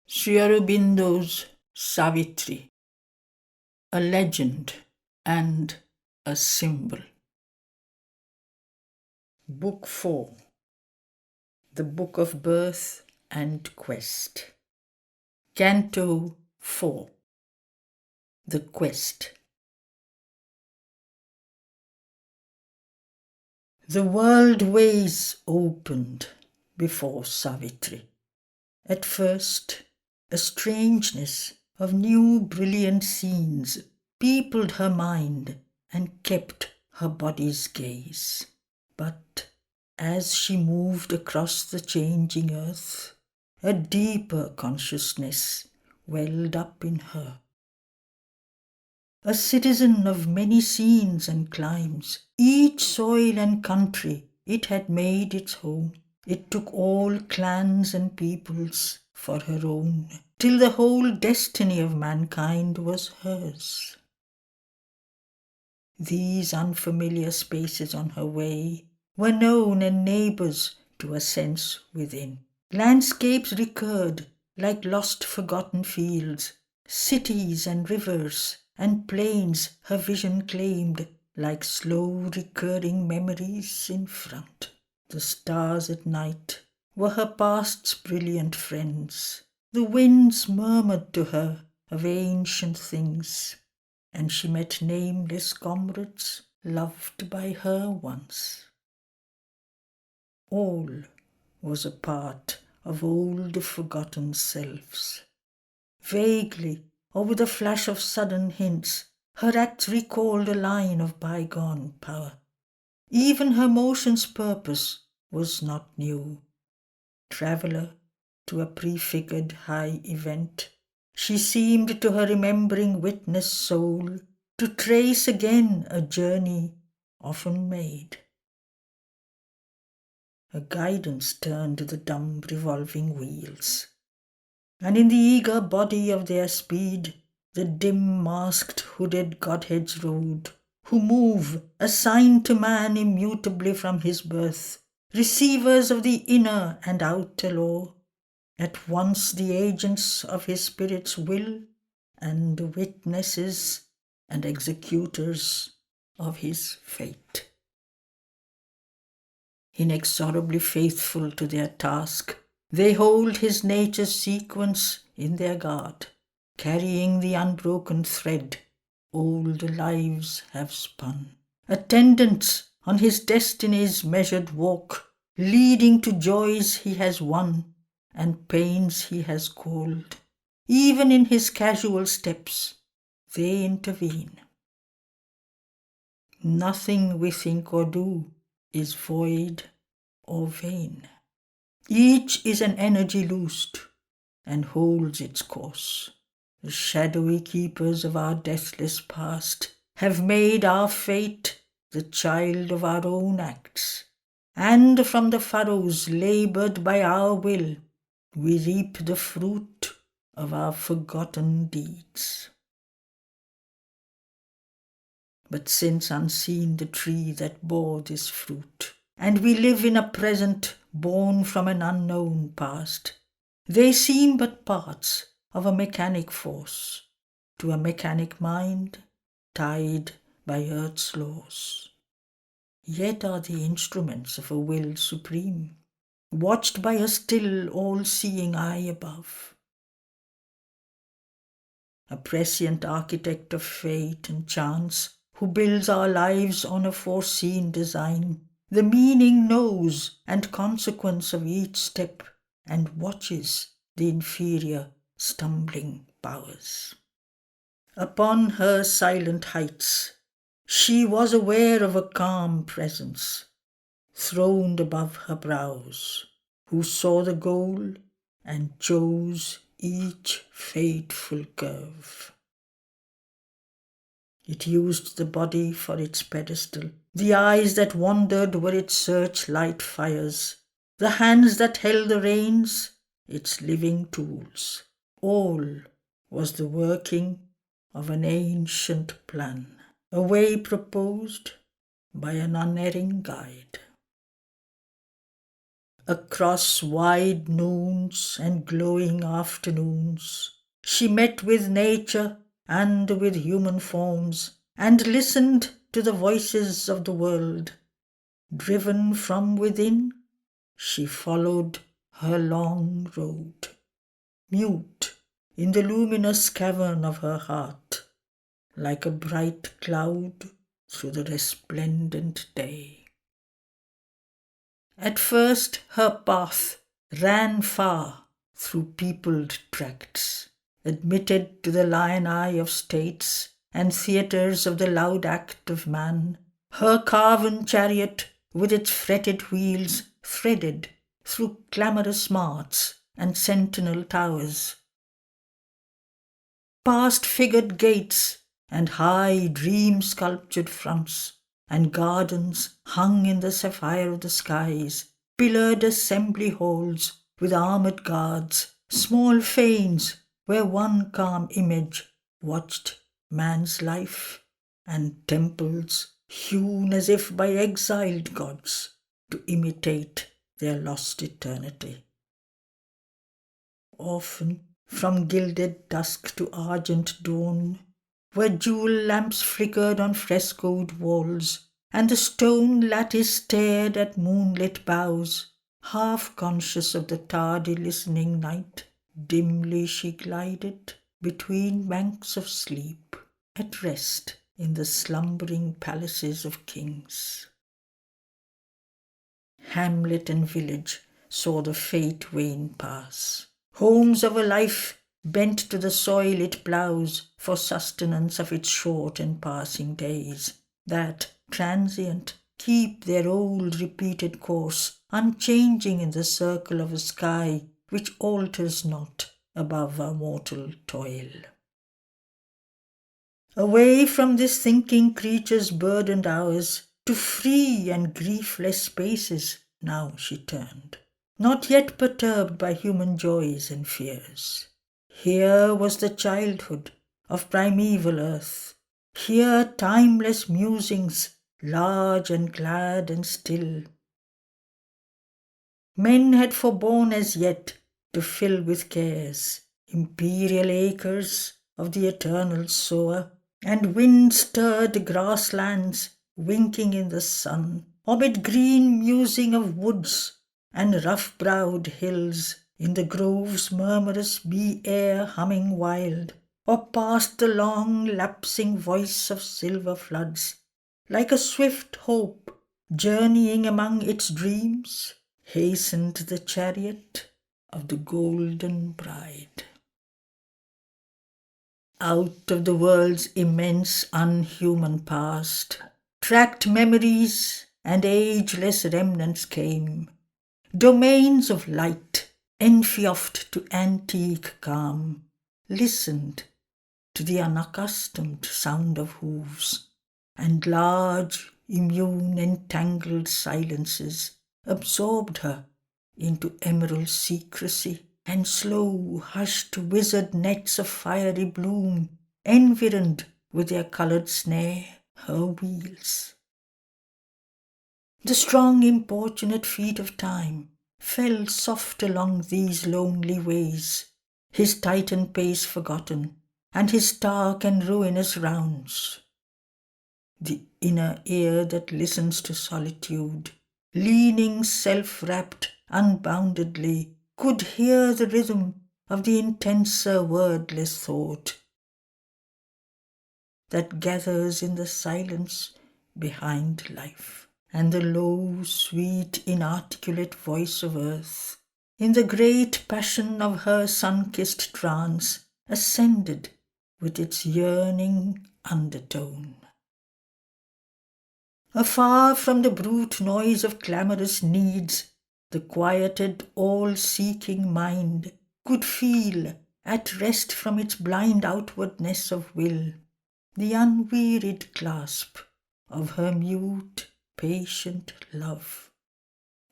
Sri Aurobindo's Savitri, a legend and a symbol. Book 4, The Book of Birth and Quest. Canto 4, The Quest. The world ways opened before Savitri. At first, a strangeness of new brilliant scenes peopled her mind and kept her body's gaze. But as she moved across the changing earth, a deeper consciousness welled up in her. A citizen of many scenes and climes, each soil and country it had made its home. It took all clans and peoples for her own, till the whole destiny of mankind was hers. These unfamiliar spaces on her way were known and neighbours to a sense within. Landscapes recurred like lost forgotten fields, cities and rivers and plains her vision claimed like slow recurring memories in front. The stars at night were her past's brilliant friends. The winds murmured to her of ancient things, and she met nameless comrades loved by her once. All was a part of old forgotten selves. Vaguely, or with a flash of sudden hints, her acts recalled a line of bygone power. Even her motion's purpose was not new. Traveller to a prefigured high event, she seemed to her remembering witness soul to trace again a journey often made. A guidance turned the dumb revolving wheels, and in the eager body of their speed the dim masked hooded godheads rode, who move, assigned to man immutably from his birth, receivers of the inner and outer law, at once the agents of his spirit's will and witnesses and executors of his fate. Inexorably faithful to their task, they hold his nature's sequence in their guard, carrying the unbroken thread old lives have spun. Attendants on his destiny's measured walk, leading to joys he has won and pains he has called. Even in his casual steps, they intervene. Nothing we think or do is void or vain. Each is an energy loosed and holds its course. The shadowy keepers of our deathless past have made our fate the child of our own acts, and from the furrows laboured by our will, we reap the fruit of our forgotten deeds. But since unseen the tree that bore this fruit, and we live in a present born from an unknown past, they seem but parts of a mechanic force, to a mechanic mind tied by earth's laws. Yet are the instruments of a will supreme, watched by a still all-seeing eye above. A prescient architect of fate and chance, who builds our lives on a foreseen design, the meaning knows and consequence of each step, and watches the inferior stumbling powers. Upon her silent heights, she was aware of a calm presence, throned above her brows, who saw the goal and chose each fateful curve. It used the body for its pedestal. The eyes that wandered were its searchlight fires. The hands that held the reins, its living tools. All was the working of an ancient plan, a way proposed by an unerring guide. Across wide noons and glowing afternoons, she met with nature and with human forms, and listened to the voices of the world. Driven from within, she followed her long road, mute in the luminous cavern of her heart, like a bright cloud through the resplendent day. At first her path ran far through peopled tracts, admitted to the lion eye of states and theatres of the loud act of man. Her carven chariot with its fretted wheels threaded through clamorous marts and sentinel towers, past figured gates and high dream-sculptured fronts, and gardens hung in the sapphire of the skies, pillared assembly halls with armoured guards, small fanes where one calm image watched man's life, and temples hewn as if by exiled gods to imitate their lost eternity. Often, from gilded dusk to argent dawn, where jewel lamps flickered on frescoed walls, and the stone lattice stared at moonlit boughs, half conscious of the tardy listening night, dimly she glided between banks of sleep, at rest in the slumbering palaces of kings. Hamlet and village saw the fate wane pass. Homes of a life bent to the soil it ploughs for sustenance of its short and passing days, that, transient, keep their old repeated course, unchanging in the circle of a sky which alters not above our mortal toil. Away from this thinking creature's burdened hours, to free and griefless spaces now she turned, not yet perturbed by human joys and fears. Here was the childhood of primeval earth, here timeless musings, large and glad and still. Men had forborne as yet to fill with cares imperial acres of the eternal sower, and wind-stirred grasslands winking in the sun, or mid green musing of woods and rough-browed hills, in the grove's murmurous bee-air humming wild, or past the long lapsing voice of silver floods, like a swift hope journeying among its dreams, hastened the chariot of the golden bride. Out of the world's immense unhuman past, tracked memories and ageless remnants came, domains of light, enfioffed to antique calm, listened to the unaccustomed sound of hoofs, and large, immune, entangled silences absorbed her into emerald secrecy, and slow, hushed, wizard nets of fiery bloom environed with their coloured snare her wheels. The strong, importunate feet of time fell soft along these lonely ways, his Titan pace forgotten, and his stark and ruinous rounds. The inner ear that listens to solitude, leaning self-wrapped unboundedly, could hear the rhythm of the intenser wordless thought that gathers in the silence behind life, and the low, sweet, inarticulate voice of earth, in the great passion of her sun-kissed trance, ascended with its yearning undertone. Afar from the brute noise of clamorous needs, the quieted, all-seeking mind could feel, at rest from its blind outwardness of will, the unwearied clasp of her mute, patient love,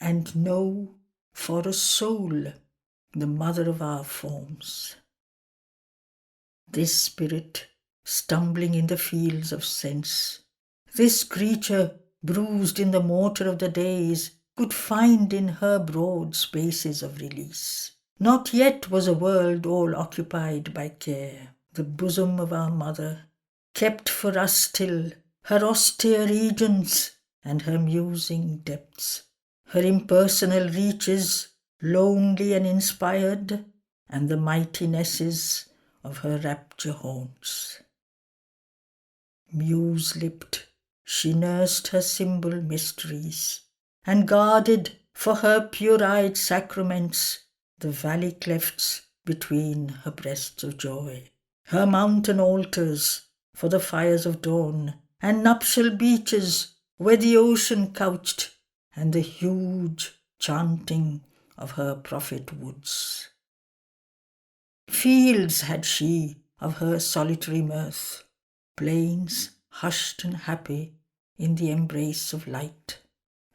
and know for a soul the mother of our forms. This spirit, stumbling in the fields of sense, this creature bruised in the mortar of the days, could find in her broad spaces of release. Not yet was a world all occupied by care. The bosom of our mother kept for us still her austere regions and her musing depths, her impersonal reaches, lonely and inspired, and the mightinesses of her rapture haunts. Muse-lipped, she nursed her symbol mysteries, and guarded for her pure-eyed sacraments the valley clefts between her breasts of joy, her mountain altars for the fires of dawn, and nuptial beaches where the ocean couched, and the huge chanting of her prophet woods. Fields had she of her solitary mirth, plains hushed and happy in the embrace of light,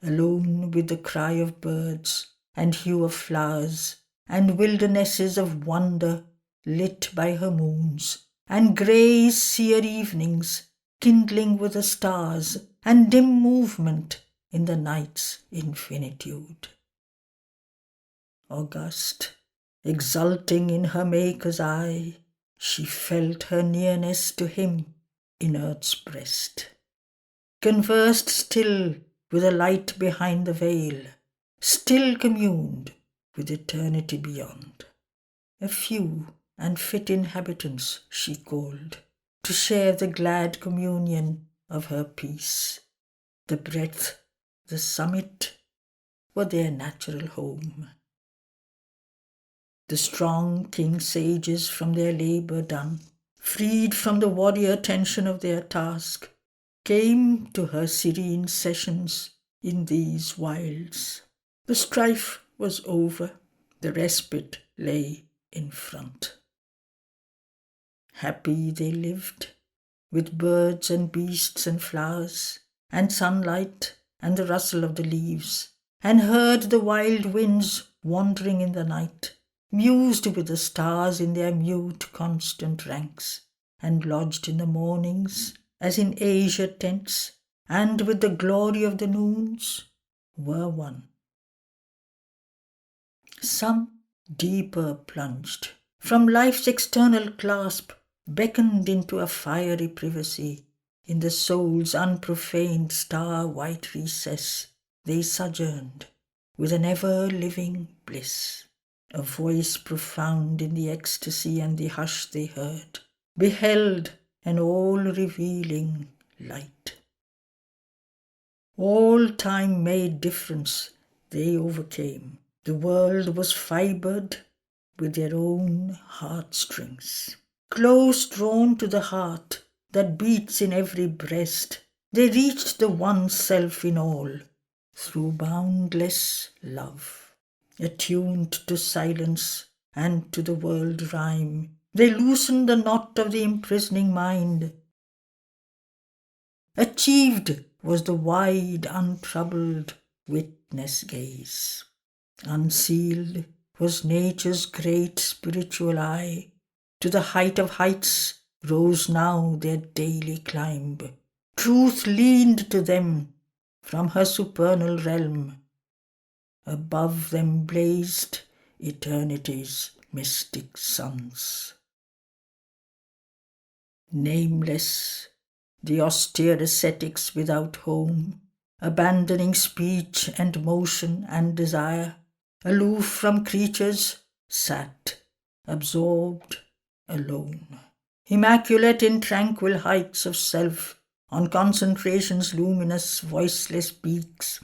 alone with the cry of birds and hue of flowers, and wildernesses of wonder lit by her moons, and grey sear evenings kindling with the stars, and dim movement in the night's infinitude. August, exulting in her Maker's eye, she felt her nearness to him in earth's breast, conversed still with the light behind the veil, still communed with eternity beyond. A few and fit inhabitants she called to share the glad communion of her peace. The breadth, the summit were their natural home. The strong king sages from their labour done, freed from the warrior tension of their task, came to her serene sessions in these wilds. The strife was over, the respite lay in front. Happy they lived, with birds and beasts and flowers, and sunlight and the rustle of the leaves, and heard the wild winds wandering in the night, mused with the stars in their mute constant ranks, and lodged in the mornings, as in azure tents, and with the glory of the noons, were one. Some deeper plunged, from life's external clasp, beckoned into a fiery privacy. In the soul's unprofaned star-white recess they sojourned, with an ever-living bliss. A voice profound in the ecstasy and the hush they heard, beheld an all-revealing light. All time made difference they overcame. The world was fibred with their own heartstrings. Close drawn to the heart that beats in every breast, they reached the one self in all through boundless love. Attuned to silence and to the world rhyme, they loosened the knot of the imprisoning mind. Achieved was the wide, untroubled witness gaze. Unsealed was nature's great spiritual eye. To the height of heights rose now their daily climb. Truth leaned to them from her supernal realm. Above them blazed eternity's mystic suns. Nameless, the austere ascetics without home, abandoning speech and motion and desire, aloof from creatures, sat, absorbed, alone. Immaculate in tranquil heights of self, on concentration's luminous, voiceless peaks.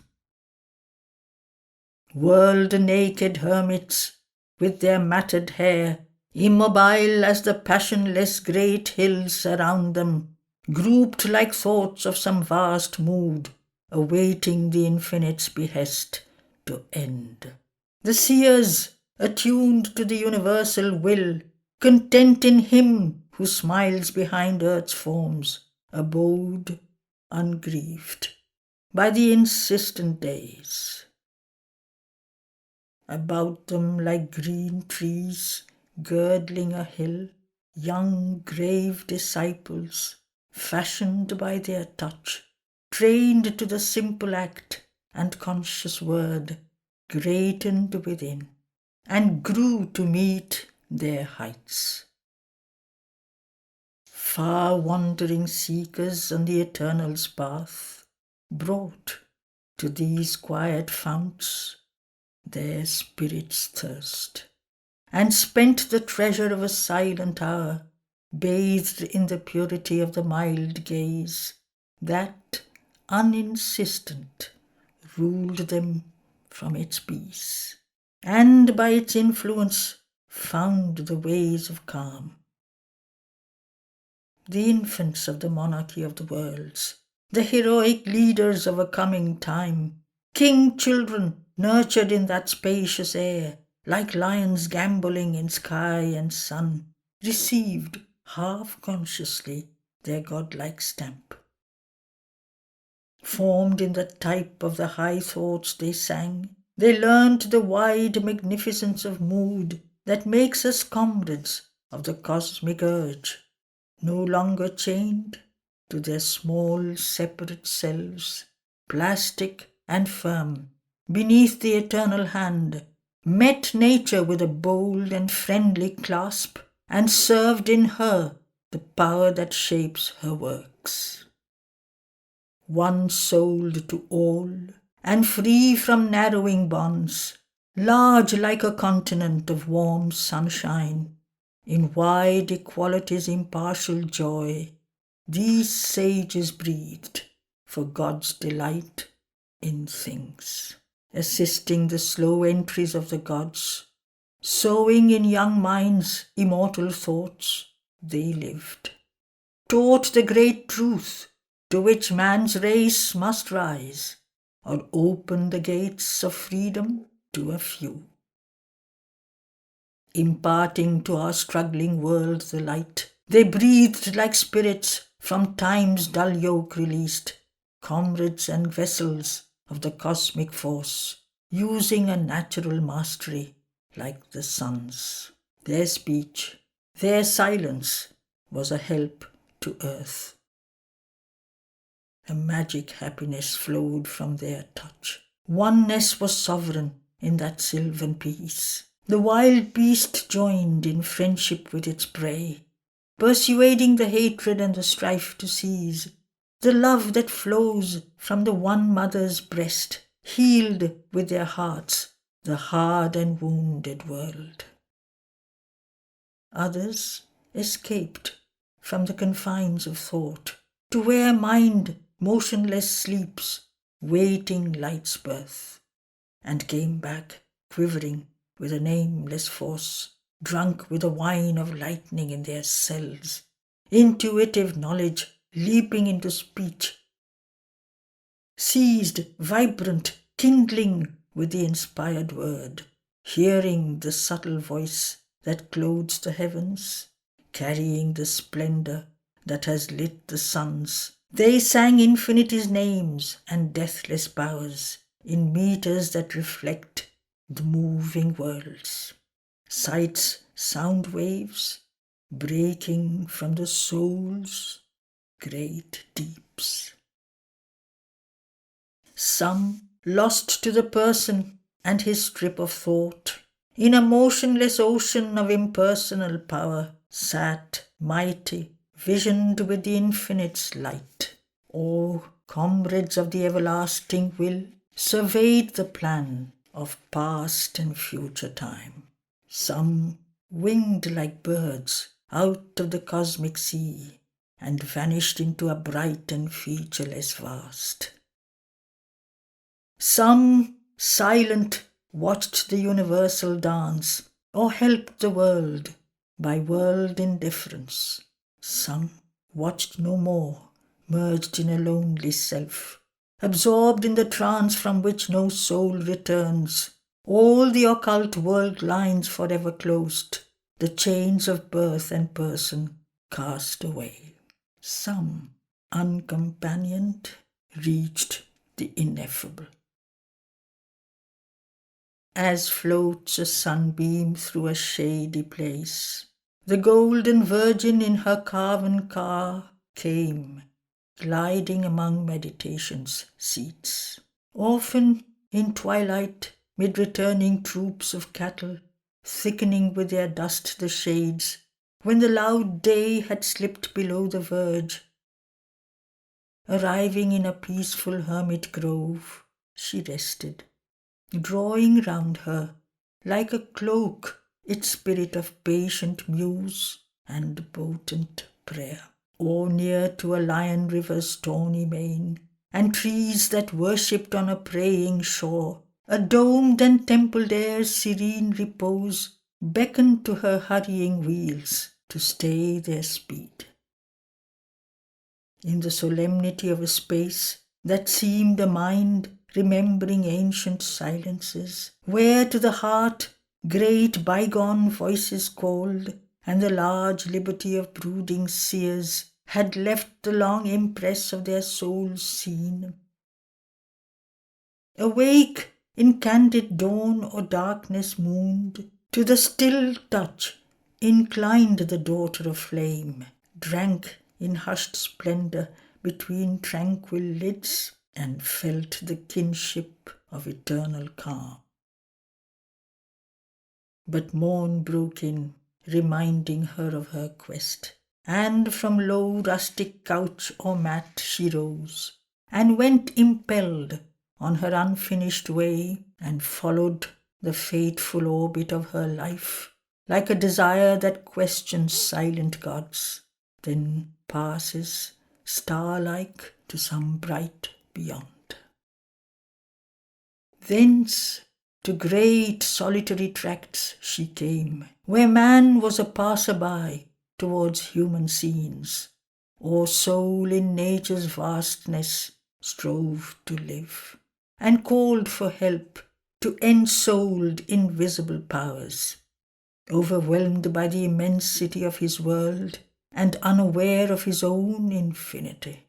World-naked hermits, with their matted hair, immobile as the passionless great hills around them, grouped like thoughts of some vast mood, awaiting the infinite's behest to end. The seers, attuned to the universal will, content in him who smiles behind earth's forms, abode ungrieved by the insistent days. About them like green trees girdling a hill, young grave disciples, fashioned by their touch, trained to the simple act and conscious word greatened within and grew to meet their heights. Far wandering seekers on the Eternal's path brought to these quiet founts their spirit's thirst, and spent the treasure of a silent hour, bathed in the purity of the mild gaze that, uninsistent, ruled them from its peace, and by its influence found the ways of calm. The infants of the monarchy of the worlds, the heroic leaders of a coming time, king children nurtured in that spacious air, like lions gambolling in sky and sun, received half consciously their godlike stamp. Formed in the type of the high thoughts they sang, they learnt the wide magnificence of mood that makes us comrades of the cosmic urge, no longer chained to their small separate selves, plastic and firm, beneath the eternal hand, met nature with a bold and friendly clasp, and served in her the power that shapes her works. One-souled to all, and free from narrowing bonds, large like a continent of warm sunshine, in wide equality's impartial joy, these sages breathed for God's delight in things, assisting the slow entries of the gods, sowing in young minds immortal thoughts, they lived, taught the great truth to which man's race must rise, or open the gates of freedom to a few. Imparting to our struggling world the light, they breathed like spirits from time's dull yoke released, comrades and vessels of the cosmic force, using a natural mastery like the sun's. Their speech, their silence was a help to earth. A magic happiness flowed from their touch. Oneness was sovereign in that sylvan peace. The wild beast joined in friendship with its prey, persuading the hatred and the strife to cease. The love that flows from the one mother's breast healed with their hearts the hard and wounded world. Others escaped from the confines of thought to where mind motionless sleeps, waiting light's birth, and came back quivering with a nameless force, drunk with the wine of lightning in their cells, intuitive knowledge leaping into speech, seized, vibrant, kindling with the inspired word, hearing the subtle voice that clothes the heavens, carrying the splendor that has lit the suns. They sang infinity's names and deathless powers in meters that reflect the moving worlds. Sights, sound waves, breaking from the soul's great deeps. Some lost to the person and his strip of thought, in a motionless ocean of impersonal power, sat mighty, visioned with the infinite's light. Or, comrades of the everlasting will, surveyed the plan of past and future time. Some winged like birds out of the cosmic sea and vanished into a bright and featureless vast. Some, silent, watched the universal dance or helped the world by world indifference. Some watched no more, merged in a lonely self, absorbed in the trance from which no soul returns, all the occult world lines forever closed, the chains of birth and person cast away. Some, uncompanioned, reached the ineffable. As floats a sunbeam through a shady place, the golden virgin in her carven car came, gliding among meditation's seats. Often in twilight, mid returning troops of cattle, thickening with their dust the shades, when the loud day had slipped below the verge, arriving in a peaceful hermit grove, she rested, drawing round her, like a cloak, its spirit of patient muse and potent prayer. Or near to a lion river's tawny mane, and trees that worshipped on a praying shore, a domed and templed air's serene repose beckoned to her hurrying wheels to stay their speed. In the solemnity of a space that seemed a mind remembering ancient silences, where to the heart great bygone voices called, and the large liberty of brooding seers had left the long impress of their souls seen. Awake in candid dawn or darkness mooned, to the still touch inclined the daughter of flame, drank in hushed splendour between tranquil lids, and felt the kinship of eternal calm. But morn broke in, reminding her of her quest, and from low rustic couch or mat she rose, and went impelled on her unfinished way, and followed the fateful orbit of her life, like a desire that questions silent gods, then passes star-like to some bright beyond. Thence to great solitary tracts she came, where man was a passer-by towards human scenes, or soul in nature's vastness strove to live, and called for help to ensouled invisible powers, overwhelmed by the immensity of his world and unaware of his own infinity.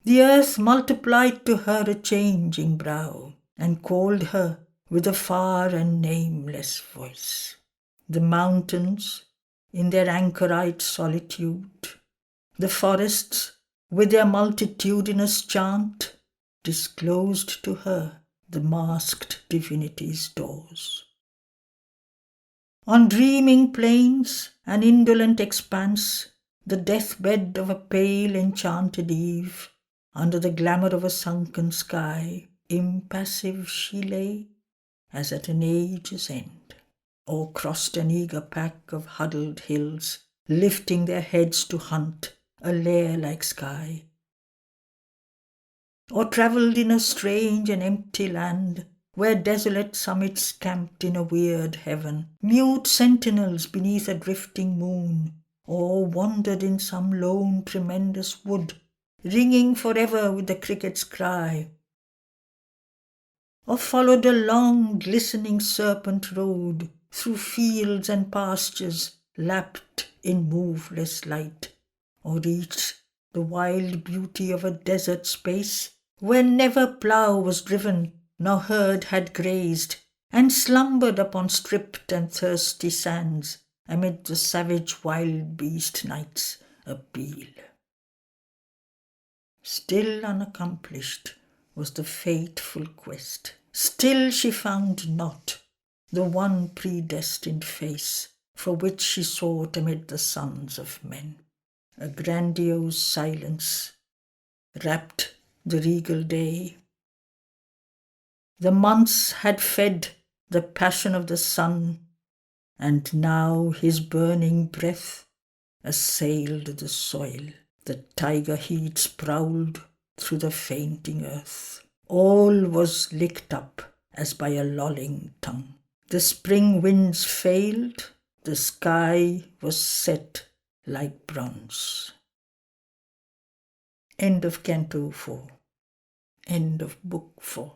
The earth multiplied to her a changing brow, and called her with a far and nameless voice. The mountains, in their anchorite solitude, the forests, with their multitudinous chant, disclosed to her the masked divinity's doors. On dreaming plains and indolent expanse, the deathbed of a pale enchanted eve, under the glamour of a sunken sky, impassive she lay, as at an age's end, or crossed an eager pack of huddled hills, lifting their heads to hunt a lair-like sky, or travelled in a strange and empty land, where desolate summits camped in a weird heaven, mute sentinels beneath a drifting moon, or wandered in some lone tremendous wood, ringing forever with the cricket's cry, or followed a long glistening serpent road through fields and pastures lapped in moveless light, or reached the wild beauty of a desert space where never plough was driven nor herd had grazed, and slumbered upon stripped and thirsty sands amid the savage wild beast night's appeal. Still unaccomplished was the fateful quest. Still she found not the one predestined face for which she sought amid the sons of men. A grandiose silence wrapped the regal day. The months had fed the passion of the sun, and now his burning breath assailed the soil. The tiger heats prowled through the fainting earth. All was licked up as by a lolling tongue. The spring winds failed, the sky was set like bronze. End of Canto 4. End of Book 4.